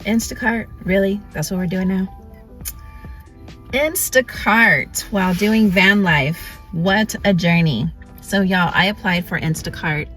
Instacart, really? That's what we're doing now? Instacart while doing van life. What a journey. So y'all, I applied for Instacart.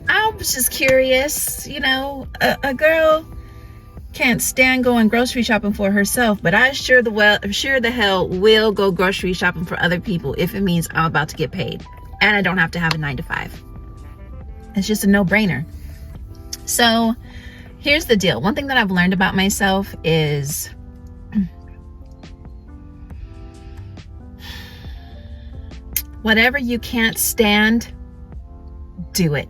I was just curious, you know, a girl can't stand going grocery shopping for herself, but I sure the hell will go grocery shopping for other people if it means I'm about to get paid and I don't have to have a 9-to-5. It's just a no-brainer. So here's the deal. One thing that I've learned about myself is whatever you can't stand, do it.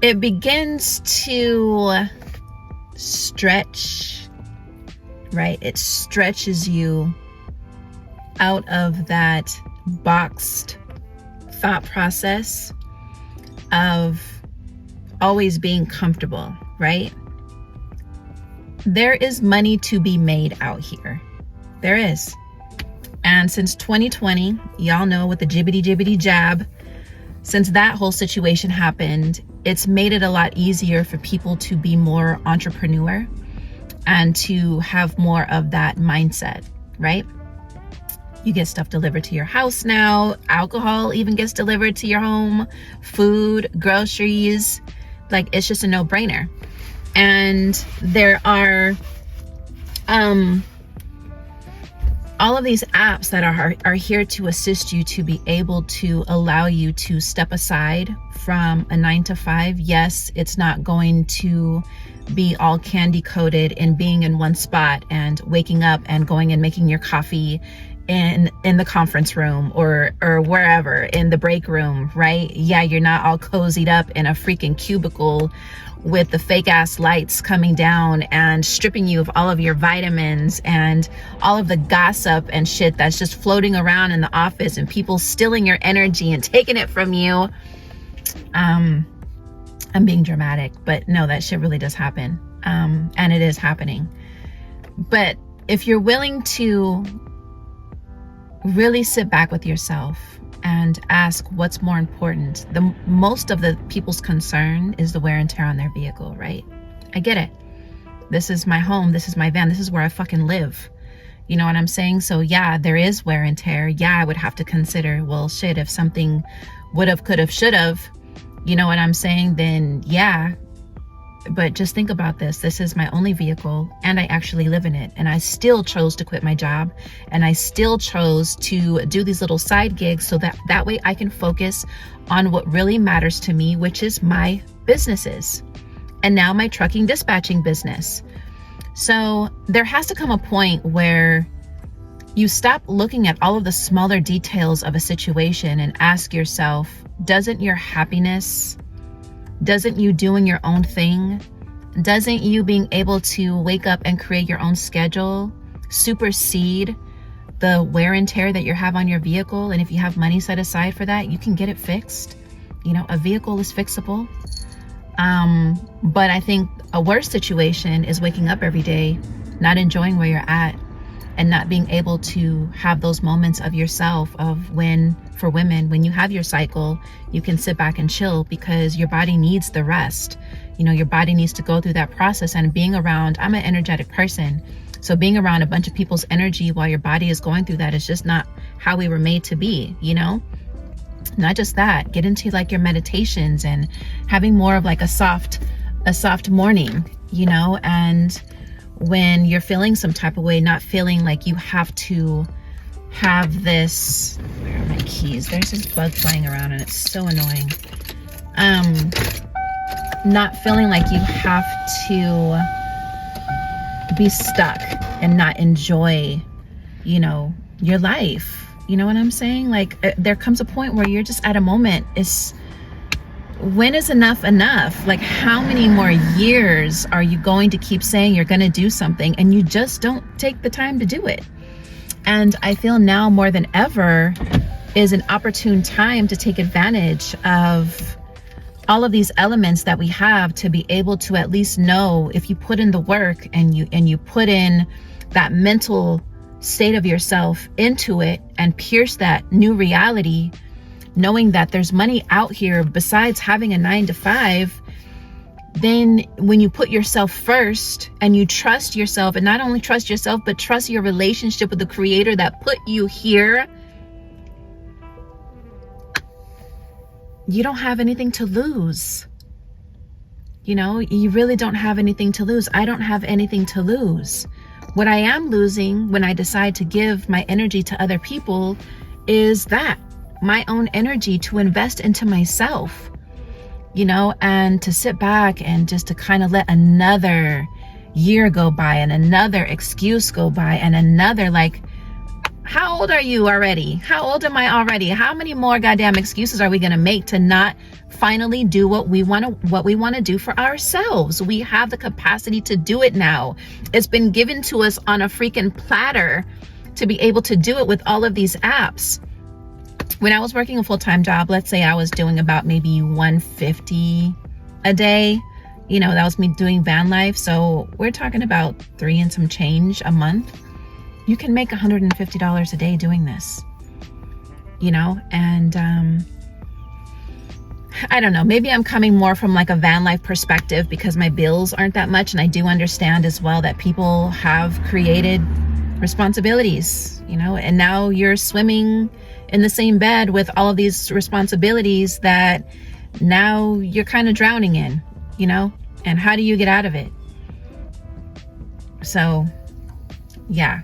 It begins to stretch, right? It stretches you out of that boxed thought process of always being comfortable, right? There is money to be made out here. There is. And since 2020, y'all know, with the jibbity jab, since that whole situation happened, it's made it a lot easier for people to be more entrepreneur and to have more of that mindset, right? You get stuff delivered to your house now. Alcohol even gets delivered to your home. Food, groceries, like it's just a no-brainer. And there are all of these apps that are here to assist you to be able to allow you to step aside from a 9-to-5. Yes, it's not going to be all candy coated in being in one spot and waking up and going and making your coffee in the conference room or wherever, in the break room, right? Yeah, you're not all cozied up in a freaking cubicle with the fake ass lights coming down and stripping you of all of your vitamins and all of the gossip and shit that's just floating around in the office and people stealing your energy and taking it from you. I'm being dramatic, but no, that shit really does happen. And it is happening. But if you're willing to really sit back with yourself and ask what's more important. Most of the people's concern is the wear and tear on their vehicle, right? I get it. This is my home. This is my van. This is where I fucking live. You know what I'm saying? So yeah, there is wear and tear. Yeah, I would have to consider, well, shit, if something would have, could have, should have, you know what I'm saying? Then yeah. But just think about this. This is my only vehicle and I actually live in it. And I still chose to quit my job. And I still chose to do these little side gigs so that way I can focus on what really matters to me, which is my businesses. And now my trucking dispatching business. So there has to come a point where you stop looking at all of the smaller details of a situation and ask yourself, doesn't your happiness, doesn't you doing your own thing, doesn't you being able to wake up and create your own schedule supersede the wear and tear that you have on your vehicle? And if you have money set aside for that, you can get it fixed. You know, a vehicle is fixable. But I think a worse situation is waking up every day, not enjoying where you're at, and not being able to have those moments of yourself of when, for women, when you have your cycle, you can sit back and chill because your body needs the rest. You know, your body needs to go through that process. And being around, I'm an energetic person. So being around a bunch of people's energy while your body is going through that is just not how we were made to be, you know? Not just that, get into like your meditations and having more of like a soft morning, you know? And when you're feeling some type of way, not feeling like you have to have this, where are my keys? There's this bug flying around and it's so annoying. Not feeling like you have to be stuck and not enjoy, you know, your life. You know what I'm saying? Like there comes a point where you're just at a moment, when is enough enough? Like how many more years are you going to keep saying you're going to do something and you just don't take the time to do it? And I feel now more than ever is an opportune time to take advantage of all of these elements that we have to be able to at least know, if you put in the work and you put in that mental state of yourself into it and pierce that new reality, knowing that there's money out here besides having a 9-to-5, then when you put yourself first and you trust yourself, and not only trust yourself, but trust your relationship with the creator that put you here, you don't have anything to lose. You know, you really don't have anything to lose. I don't have anything to lose. What I am losing when I decide to give my energy to other people is that, my own energy to invest into myself. You know, and to sit back and just to kind of let another year go by and another excuse go by and another, like, how old are you already? How old am I already? How many more goddamn excuses are we going to make to not finally do what we want to do for ourselves? We have the capacity to do it now. It's been given to us on a freaking platter to be able to do it with all of these apps. When I was working a full-time job, let's say I was doing about maybe 150 a day. You know, that was me doing van life. So we're talking about 3 and some change a month. You can make $150 a day doing this, you know, and I don't know, maybe I'm coming more from like a van life perspective because my bills aren't that much. And I do understand as well that people have created responsibilities, you know, and now you're swimming in the same bed with all of these responsibilities that now you're kind of drowning in, you know, and how do you get out of it? So yeah,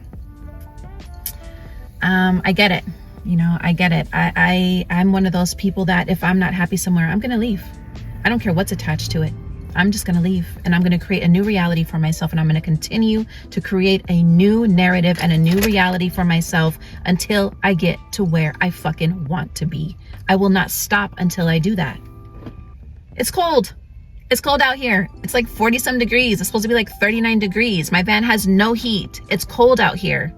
I get it. You know, I get it. I'm one of those people that if I'm not happy somewhere, I'm going to leave. I don't care what's attached to it. I'm just going to leave, and I'm going to create a new reality for myself, and I'm going to continue to create a new narrative and a new reality for myself until I get to where I fucking want to be. I will not stop until I do that. It's cold. It's cold out here. It's like 40 some degrees. It's supposed to be like 39 degrees. My van has no heat. It's cold out here.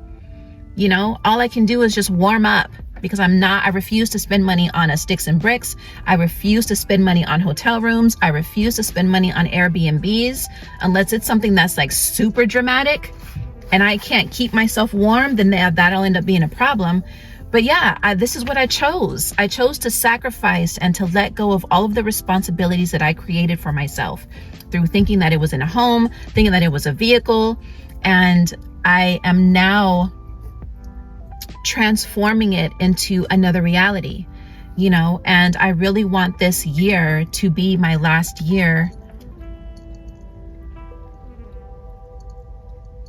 You know, all I can do is just warm up because I refuse to spend money on a sticks and bricks. I refuse to spend money on hotel rooms. I refuse to spend money on Airbnbs unless it's something that's like super dramatic and I can't keep myself warm, then that'll end up being a problem. But yeah, this is what I chose. I chose to sacrifice and to let go of all of the responsibilities that I created for myself through thinking that it was in a home, thinking that it was a vehicle. And I am now transforming it into another reality, you know, and I really want this year to be my last year.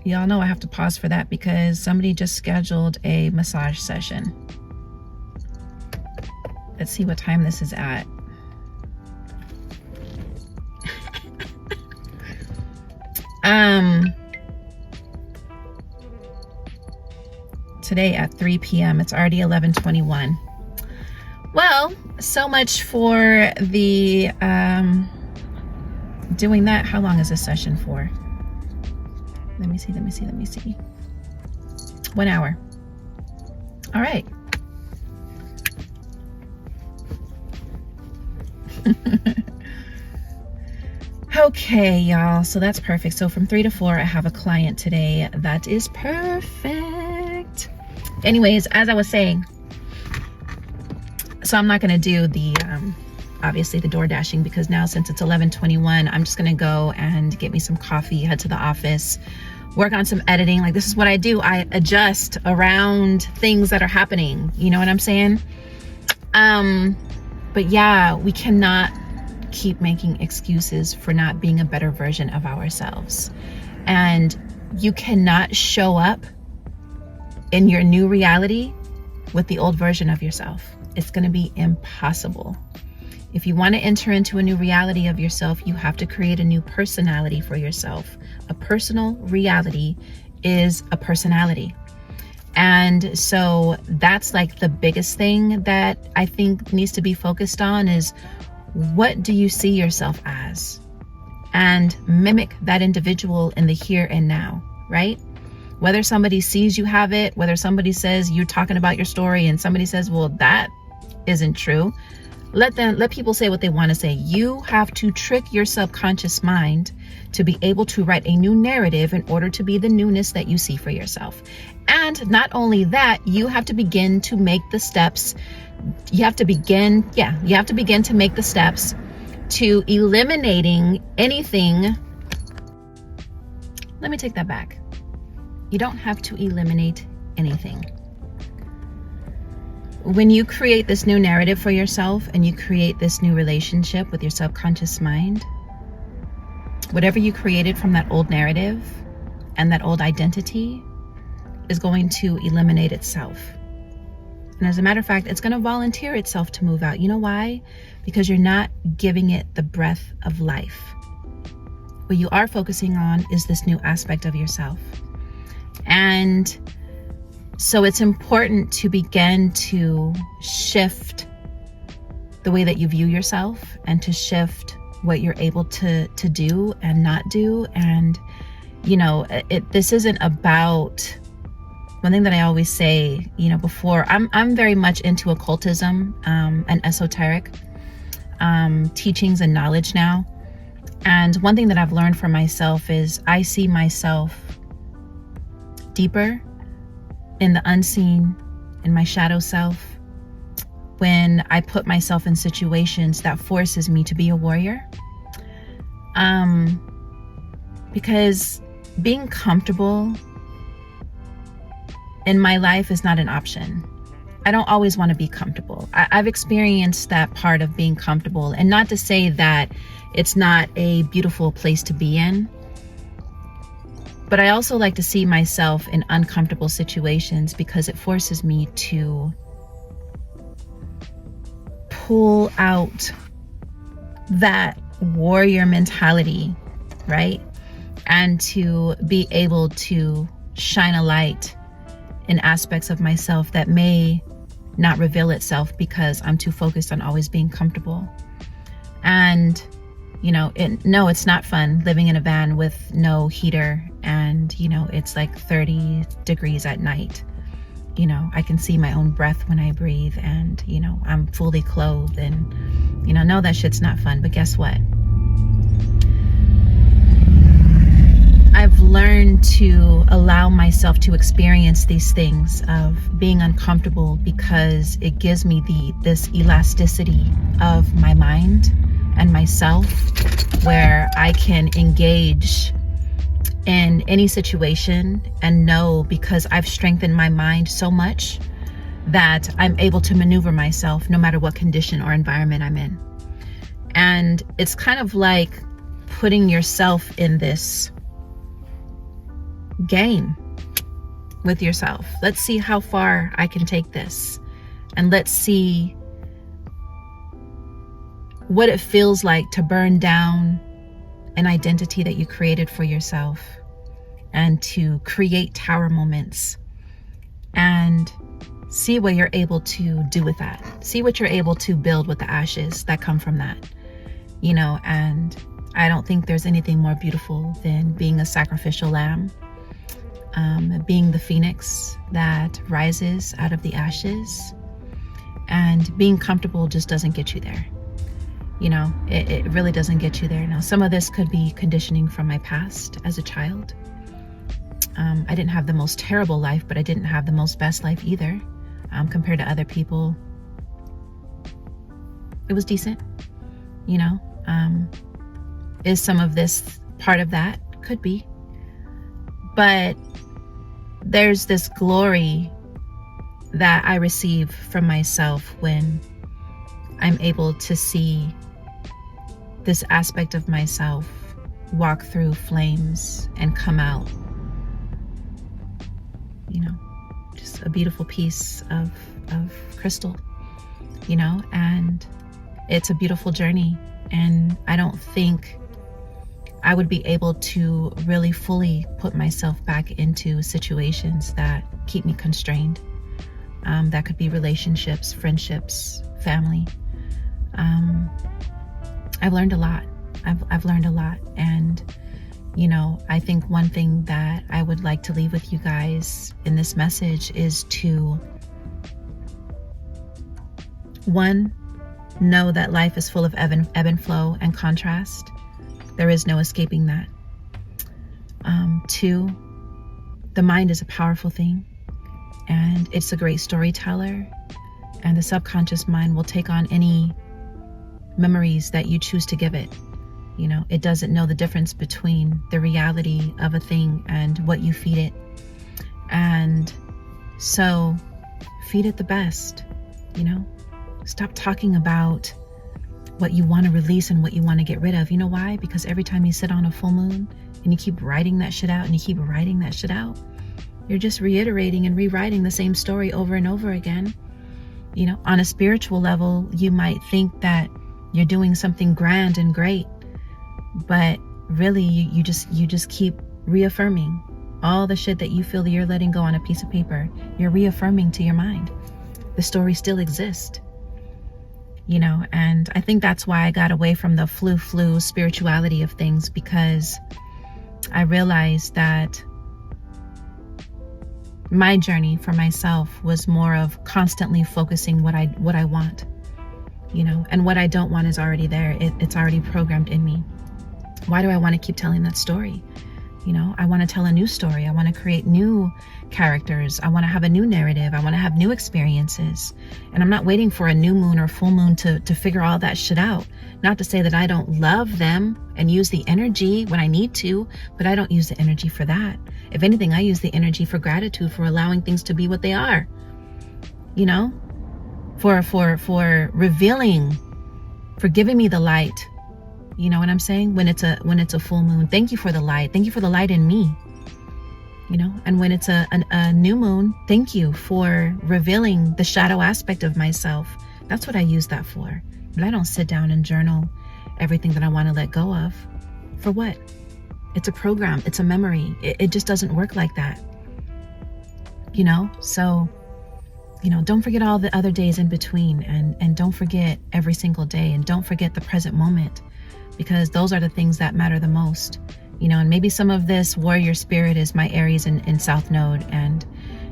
Y'all know I have to pause for that because somebody just scheduled a massage session. Let's see what time this is at. Today at 3 p.m. It's already 11:21. Well, so much for the doing that. How long is this session for? Let me see. 1 hour. All right. Okay, y'all. So that's perfect. So from 3 to 4, I have a client today. That is perfect. Anyways, as I was saying, so I'm not going to do the, obviously the door dashing because now since it's 11:21, I'm just going to go and get me some coffee, head to the office, work on some editing. Like, this is what I do. I adjust around things that are happening. You know what I'm saying? But yeah, we cannot keep making excuses for not being a better version of ourselves. And you cannot show up in your new reality with the old version of yourself. It's going to be impossible. If you want to enter into a new reality of yourself, you have to create a new personality for yourself. A personal reality is a personality. And so that's like the biggest thing that I think needs to be focused on is, what do you see yourself as? And mimic that individual in the here and now, right? Whether somebody sees you have it, whether somebody says you're talking about your story and somebody says, well, that isn't true. Let people say what they want to say. You have to trick your subconscious mind to be able to write a new narrative in order to be the newness that you see for yourself. And not only that, you have to begin to make the steps. You have to begin to make the steps to eliminating anything. Let me take that back. You don't have to eliminate anything. When you create this new narrative for yourself and you create this new relationship with your subconscious mind, whatever you created from that old narrative and that old identity is going to eliminate itself. And as a matter of fact, it's going to volunteer itself to move out. You know why? Because you're not giving it the breath of life. What you are focusing on is this new aspect of yourself. And so it's important to begin to shift the way that you view yourself and to shift what you're able to do and not do. And, you know, this isn't about, one thing that I always say, you know, before, I'm very much into occultism and esoteric teachings and knowledge now. And one thing that I've learned for myself is I see myself deeper in the unseen, in my shadow self, when I put myself in situations that forces me to be a warrior. Because being comfortable in my life is not an option. I don't always want to be comfortable. I've experienced that part of being comfortable, and not to say that it's not a beautiful place to be in, but I also like to see myself in uncomfortable situations because it forces me to pull out that warrior mentality, right? And to be able to shine a light in aspects of myself that may not reveal itself because I'm too focused on always being comfortable. And, you know, no, it's not fun living in a van with no heater and, you know, it's like 30 degrees at night. You know, I can see my own breath when I breathe and, you know, I'm fully clothed and, you know, no, that shit's not fun. But guess what? I've learned to allow myself to experience these things of being uncomfortable because it gives me this elasticity of my mind and myself where I can engage in any situation and know, because I've strengthened my mind so much, that I'm able to maneuver myself no matter what condition or environment I'm in. And it's kind of like putting yourself in this game with yourself. Let's see how far I can take this, and let's see what it feels like to burn down an identity that you created for yourself and to create tower moments, and see what you're able to do with that. See what you're able to build with the ashes that come from that, you know. And I don't think there's anything more beautiful than being a sacrificial lamb, being the phoenix that rises out of the ashes. And being comfortable just doesn't get you there. You know, it really doesn't get you there. Now, some of this could be conditioning from my past as a child. I didn't have the most terrible life, but I didn't have the most best life either. Compared to other people, it was decent, you know. Is some of this part of that? Could be. But there's this glory that I receive from myself when I'm able to see this aspect of myself walk through flames and come out, you know, just a beautiful piece of crystal, you know. And it's a beautiful journey, and I don't think I would be able to really fully put myself back into situations that keep me constrained. That could be relationships, friendships, family. I've learned a lot. I've learned a lot. And, you know, I think one thing that I would like to leave with you guys in this message is to, one, know that life is full of ebb and flow and contrast. There is no escaping that. Two, the mind is a powerful thing, and it's a great storyteller, and the subconscious mind will take on any memories that you choose to give it. You know, it doesn't know the difference between the reality of a thing and what you feed it. And so feed it the best, you know. Stop talking about what you want to release and what you want to get rid of. You know why? Because every time you sit on a full moon and you keep writing that shit out and you keep writing that shit out, you're just reiterating and rewriting the same story over and over again. You know, on a spiritual level, you might think that you're doing something grand and great, but really you just keep reaffirming all the shit that you feel that you're letting go on a piece of paper. You're reaffirming to your mind. The story still exists. You know, and I think that's why I got away from the flu spirituality of things, because I realized that my journey for myself was more of constantly focusing what I want, you know, and what I don't want is already there. It's already programmed in me. Why do I want to keep telling that story? You know, I want to tell a new story. I want to create new characters. I want to have a new narrative. I want to have new experiences. And I'm not waiting for a new moon or full moon to figure all that shit out. Not to say that I don't love them and use the energy when I need to, but I don't use the energy for that. If anything, I use the energy for gratitude, for allowing things to be what they are. You know, for revealing, for giving me the light. You know what I'm saying? When it's a full moon, thank you for the light. Thank you for the light in me. You know, and when it's a new moon, thank you for revealing the shadow aspect of myself. That's what I use that for. But I don't sit down and journal everything that I want to let go of. For what? It's a program. It's a memory. It just doesn't work like that. You know, so, you know, don't forget all the other days in between, and don't forget every single day, and don't forget the present moment. Because those are the things that matter the most, you know. And maybe some of this warrior spirit is my Aries in South Node, and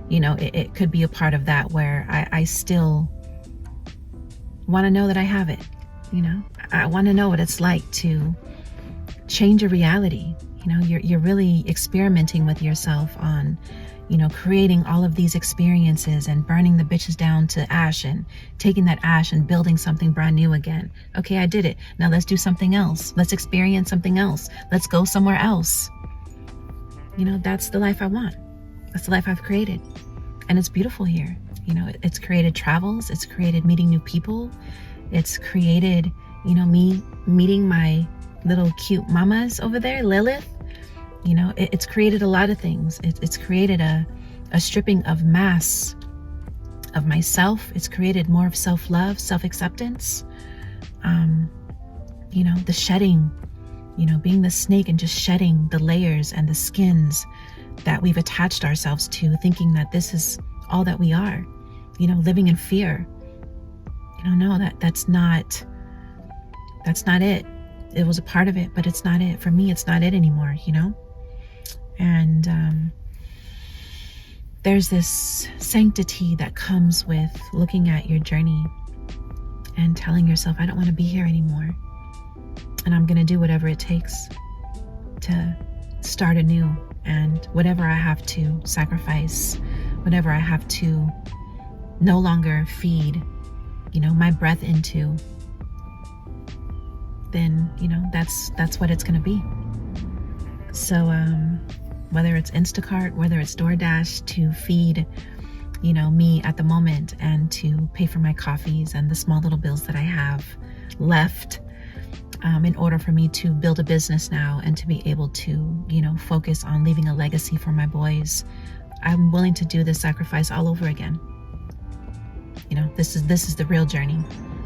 you know, it could be a part of that, where I still want to know that I have it. You know, I want to know what it's like to change a reality. You know, you're really experimenting with yourself on, you know, creating all of these experiences and burning the bitches down to ash and taking that ash and building something brand new again. Okay, I did it. Now let's do something else. Let's experience something else. Let's go somewhere else. You know, that's the life I want. That's the life I've created. And it's beautiful here. You know, it's created travels. It's created meeting new people. It's created, you know, me meeting my little cute mamas over there, Lilith. You know, it's created a lot of things. It's created a stripping of mass of myself. It's created more of self-love, self-acceptance. You know, the shedding, you know, being the snake and just shedding the layers and the skins that we've attached ourselves to, thinking that this is all that we are, you know, living in fear. You know, no, that's not it. It was a part of it, but it's not it. For me, it's not it anymore, you know? And there's this sanctity that comes with looking at your journey and telling yourself, I don't want to be here anymore. And I'm going to do whatever it takes to start anew. And whatever I have to sacrifice, whatever I have to no longer feed, you know, my breath into, then, you know, that's what it's going to be. So, whether it's Instacart, whether it's DoorDash to feed, you know, me at the moment and to pay for my coffees and the small little bills that I have left, in order for me to build a business now and to be able to, you know, focus on leaving a legacy for my boys, I'm willing to do this sacrifice all over again. You know, this is the real journey.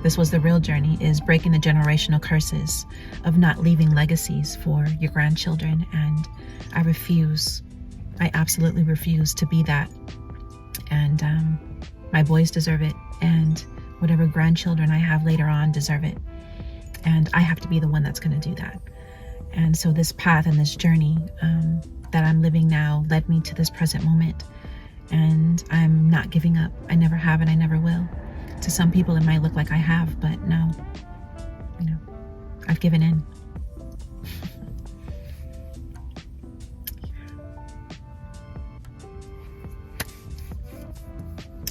This was the real journey, is breaking the generational curses of not leaving legacies for your grandchildren. And I absolutely refuse to be that. And my boys deserve it. And whatever grandchildren I have later on deserve it. And I have to be the one that's going to do that. And so this path and this journey that I'm living now led me to this present moment. And I'm not giving up. I never have and I never will. To some people it might look like I have, but no, you know, I've given in.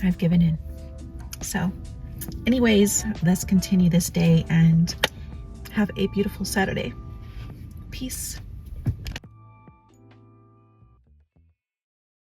I've given in. So Anyways, let's continue this day and have a beautiful Saturday. Peace.